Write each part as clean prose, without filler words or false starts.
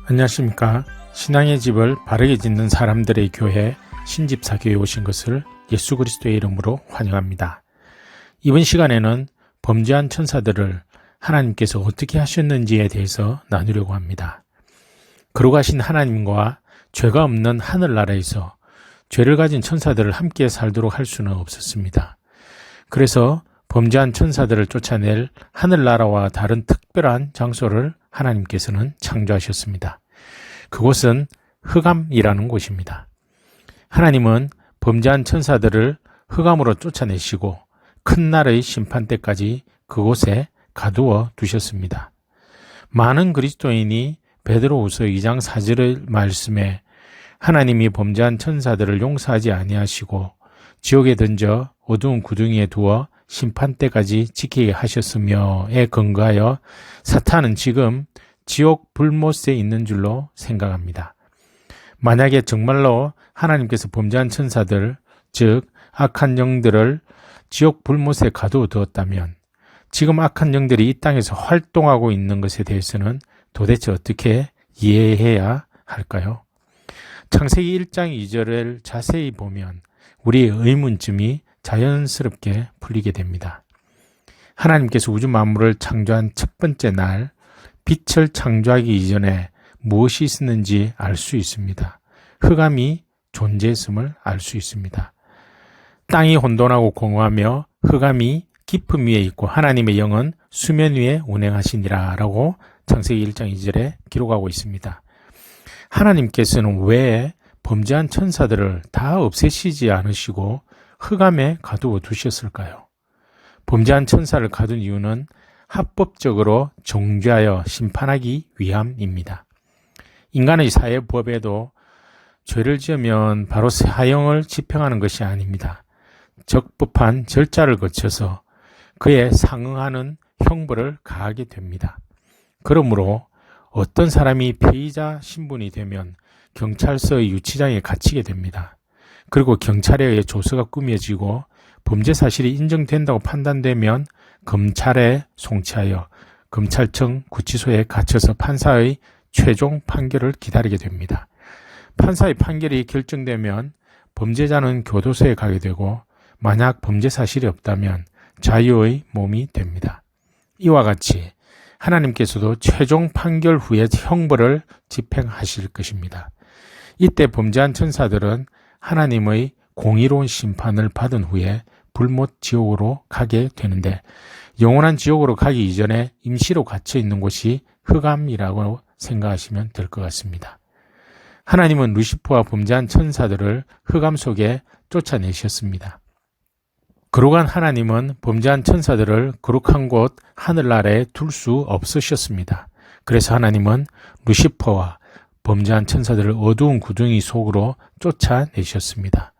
안녕하십니까. 신앙의 집을 바르게 짓는 사람들의 교회 신집사교회에 오신 것을 예수 그리스도의 이름으로 환영합니다. 이번 시간에는 범죄한 천사들을 하나님께서 어떻게 하셨는지에 대해서 나누려고 합니다. 거룩하신 하나님과 죄가 없는 하늘나라에서 죄를 가진 천사들을 함께 살도록 할 수는 없었습니다. 그래서 범죄한 천사들을 쫓아낼 하늘나라와 다른 특별한 장소를 하나님께서는 창조하셨습니다. 그곳은 흑암이라는 곳입니다. 하나님은 범죄한 천사들을 흑암으로 쫓아내시고 큰 날의 심판 때까지 그곳에 가두어 두셨습니다. 많은 그리스도인이 베드로후서 2장 4절의 말씀에 하나님이 범죄한 천사들을 용서하지 아니하시고 지옥에 던져 어두운 구덩이에 두어 심판 때까지 지키게 하셨으며에 근거하여 사탄은 지금 지옥 불못에 있는 줄로 생각합니다. 만약에 정말로 하나님께서 범죄한 천사들, 즉 악한 영들을 지옥 불못에 가두어 두었다면 지금 악한 영들이 이 땅에서 활동하고 있는 것에 대해서는 도대체 어떻게 이해해야 할까요? 창세기 1장 2절을 자세히 보면 우리의 의문점이 자연스럽게 풀리게 됩니다. 하나님께서 우주 만물을 창조한 첫 번째 날 빛을 창조하기 이전에 무엇이 있었는지 알 수 있습니다. 흑암이 존재했음을 알 수 있습니다. 땅이 혼돈하고 공허하며 흑암이 깊음 위에 있고 하나님의 영은 수면 위에 운행하시니라 라고 창세기 1장 2절에 기록하고 있습니다. 하나님께서는 왜 범죄한 천사들을 다 없애시지 않으시고 흑암에 가두어 두셨을까요? 범죄한 천사를 가둔 이유는 합법적으로 정죄하여 심판하기 위함입니다. 인간의 사회법에도 죄를 지으면 바로 사형을 집행하는 것이 아닙니다. 적법한 절차를 거쳐서 그에 상응하는 형벌을 가하게 됩니다. 그러므로 어떤 사람이 피의자 신분이 되면 경찰서의 유치장에 갇히게 됩니다. 그리고 경찰에 의해 조서가 꾸며지고 범죄 사실이 인정된다고 판단되면 검찰에 송치하여 검찰청 구치소에 갇혀서 판사의 최종 판결을 기다리게 됩니다. 판사의 판결이 결정되면 범죄자는 교도소에 가게 되고 만약 범죄 사실이 없다면 자유의 몸이 됩니다. 이와 같이 하나님께서도 최종 판결 후에 형벌을 집행하실 것입니다. 이때 범죄한 천사들은 하나님의 공의로운 심판을 받은 후에 불못 지옥으로 가게 되는데 영원한 지옥으로 가기 이전에 임시로 갇혀 있는 곳이 흑암이라고 생각하시면 될 것 같습니다. 하나님은 루시퍼와 범죄한 천사들을 흑암 속에 쫓아내셨습니다. 거룩한 하나님은 범죄한 천사들을 거룩한 곳 하늘나라에 둘 수 없으셨습니다. 그래서 하나님은 루시퍼와 범죄한 천사들을 어두운 구덩이 속으로 쫓아내셨습니다.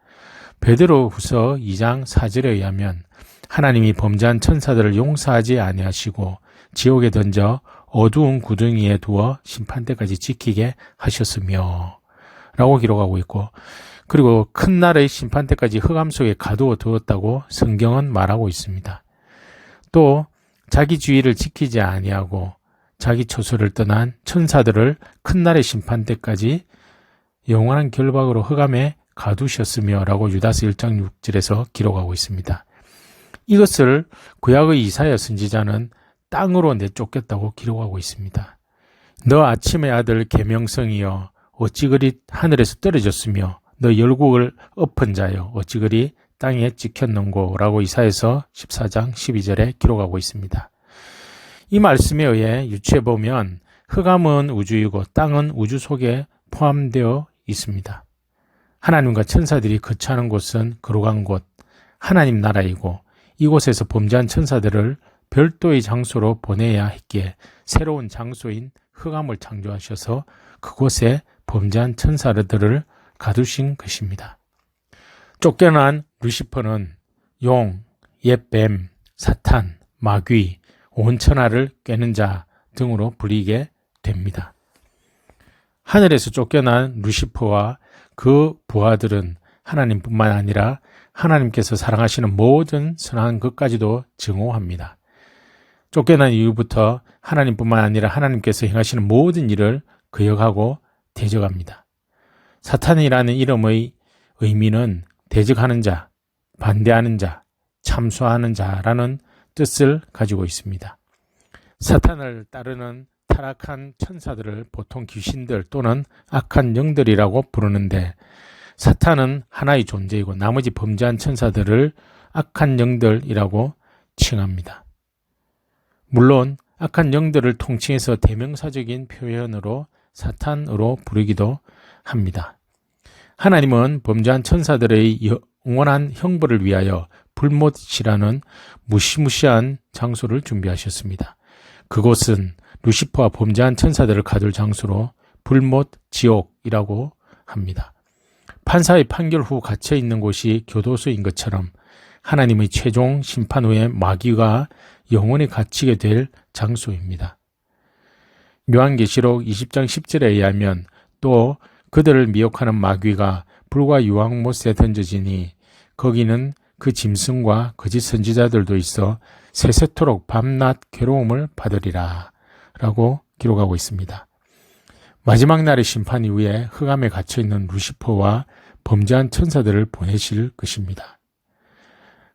베드로후서 2장 4절에 의하면 하나님이 범죄한 천사들을 용서하지 아니하시고 지옥에 던져 어두운 구덩이에 두어 심판때까지 지키게 하셨으며 라고 기록하고 있고 그리고 큰 날의 심판때까지 흑암 속에 가두어 두었다고 성경은 말하고 있습니다. 또 자기 주의를 지키지 아니하고 자기 처소를 떠난 천사들을 큰 날의 심판때까지 영원한 결박으로 흑암에 가두셨으며 라고 유다서 1장 6절에서 기록하고 있습니다. 이것을 구약의 이사야 선지자는 땅으로 내쫓겼다고 기록하고 있습니다. 너 아침의 아들 계명성이여 어찌 그리 하늘에서 떨어졌으며 너 열국을 엎은 자여 어찌 그리 땅에 찍혔는고 라고 이사야서 14장 12절에 기록하고 있습니다. 이 말씀에 의해 유추해보면 흑암은 우주이고 땅은 우주 속에 포함되어 있습니다. 하나님과 천사들이 거처하는 곳은 거룩한 곳, 하나님 나라이고 이곳에서 범죄한 천사들을 별도의 장소로 보내야 했기에 새로운 장소인 흑암을 창조하셔서 그곳에 범죄한 천사들을 가두신 것입니다. 쫓겨난 루시퍼는 용, 옛뱀, 사탄, 마귀, 온천하를 꿰는 자 등으로 불리게 됩니다. 하늘에서 쫓겨난 루시퍼와 그 부하들은 하나님뿐만 아니라 하나님께서 사랑하시는 모든 선한 것까지도 증오합니다. 쫓겨난 이후부터 하나님뿐만 아니라 하나님께서 행하시는 모든 일을 거역하고 대적합니다. 사탄이라는 이름의 의미는 대적하는 자, 반대하는 자, 참소하는 자라는 뜻을 가지고 있습니다. 사탄을 따르는 타락한 천사들을 보통 귀신들 또는 악한 영들이라고 부르는데, 사탄은 하나의 존재이고 나머지 범죄한 천사들을 악한 영들이라고 칭합니다. 물론 악한 영들을 통칭해서 대명사적인 표현으로 사탄으로 부르기도 합니다. 하나님은 범죄한 천사들의 영원한 형벌을 위하여 불못이라는 무시무시한 장소를 준비하셨습니다. 그곳은 루시퍼와 범죄한 천사들을 가둘 장소로 불못 지옥이라고 합니다. 판사의 판결 후 갇혀 있는 곳이 교도소인 것처럼 하나님의 최종 심판 후에 마귀가 영원히 갇히게 될 장소입니다. 요한계시록 20장 10절에 의하면 또 그들을 미혹하는 마귀가 불과 유황못에 던져지니 거기는 그 짐승과 거짓 선지자들도 있어 세세토록 밤낮 괴로움을 받으리라 라고 기록하고 있습니다. 마지막 날의 심판 이후에 흑암에 갇혀있는 루시퍼와 범죄한 천사들을 보내실 것입니다.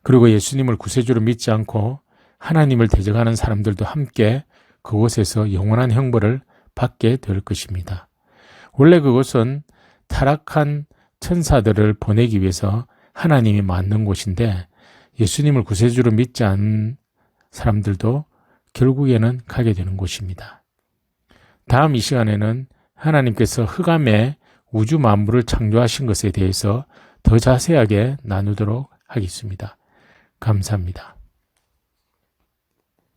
그리고 예수님을 구세주로 믿지 않고 하나님을 대적하는 사람들도 함께 그곳에서 영원한 형벌을 받게 될 것입니다. 원래 그곳은 타락한 천사들을 보내기 위해서 하나님이 만든 곳인데, 예수님을 구세주로 믿지 않은 사람들도 결국에는 가게 되는 곳입니다. 다음 이 시간에는 하나님께서 흑암에 우주 만물을 창조하신 것에 대해서 더 자세하게 나누도록 하겠습니다. 감사합니다.